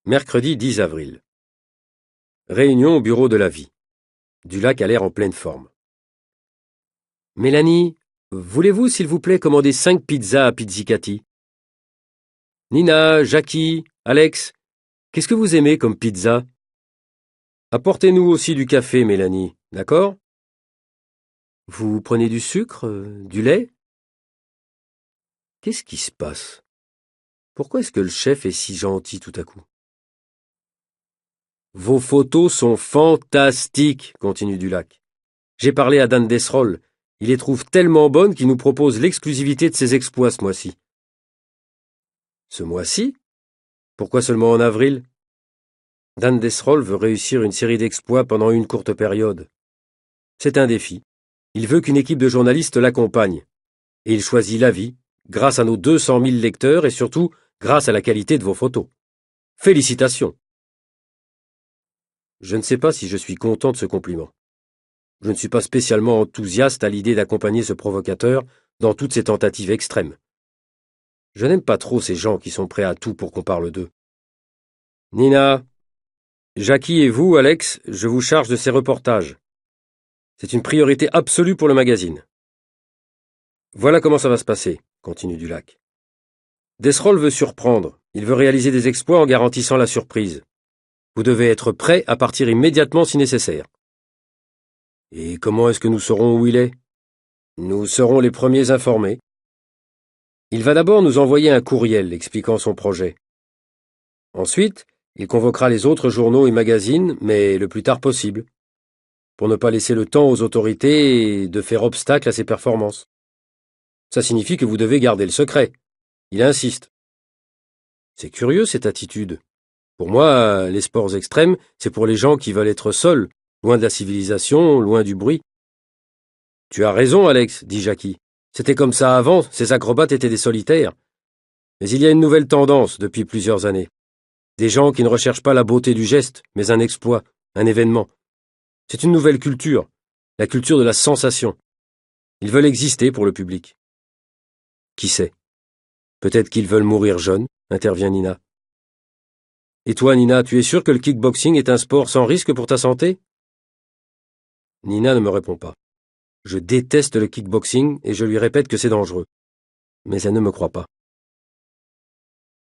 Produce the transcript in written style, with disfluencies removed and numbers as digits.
Mercredi 10 avril. Réunion au bureau de la vie. Dulac a l'air en pleine forme. Mélanie, voulez-vous s'il vous plaît commander 5 pizzas à Pizzicati? Nina, Jackie, Alex, qu'est-ce que vous aimez comme pizza? Apportez-nous aussi du café, Mélanie, d'accord? Vous prenez du sucre, du lait? Qu'est-ce qui se passe? Pourquoi est-ce que le chef est si gentil tout à coup? Vos photos sont fantastiques, continue Dulac. J'ai parlé à Dan Desrolles. Il les trouve tellement bonnes qu'il nous propose l'exclusivité de ses exploits ce mois-ci. Ce mois-ci? Pourquoi seulement en avril? Dan Desrolles veut réussir une série d'exploits pendant une courte période. C'est un défi. Il veut qu'une équipe de journalistes l'accompagne. Et il choisit la vie, grâce à nos 200 000 lecteurs et surtout grâce à la qualité de vos photos. Félicitations! Je ne sais pas si je suis content de ce compliment. Je ne suis pas spécialement enthousiaste à l'idée d'accompagner ce provocateur dans toutes ses tentatives extrêmes. Je n'aime pas trop ces gens qui sont prêts à tout pour qu'on parle d'eux. Nina, Jackie et vous, Alex, je vous charge de ces reportages. C'est une priorité absolue pour le magazine. Voilà comment ça va se passer, continue Dulac. Desrolles veut surprendre. Il veut réaliser des exploits en garantissant la surprise. Vous devez être prêt à partir immédiatement si nécessaire. Et comment est-ce que nous saurons où il est? Nous serons les premiers informés. Il va d'abord nous envoyer un courriel expliquant son projet. Ensuite, il convoquera les autres journaux et magazines, mais le plus tard possible, pour ne pas laisser le temps aux autorités de faire obstacle à ses performances. Ça signifie que vous devez garder le secret. Il insiste. C'est curieux cette attitude. Pour moi, les sports extrêmes, c'est pour les gens qui veulent être seuls, loin de la civilisation, loin du bruit. Tu as raison, Alex, dit Jackie. C'était comme ça avant, ces acrobates étaient des solitaires. Mais il y a une nouvelle tendance depuis plusieurs années. Des gens qui ne recherchent pas la beauté du geste, mais un exploit, un événement. C'est une nouvelle culture, la culture de la sensation. Ils veulent exister pour le public. Qui sait? Peut-être qu'ils veulent mourir jeunes, intervient Nina. Et toi, Nina, tu es sûre que le kickboxing est un sport sans risque pour ta santé? Nina ne me répond pas. Je déteste le kickboxing et je lui répète que c'est dangereux. Mais elle ne me croit pas.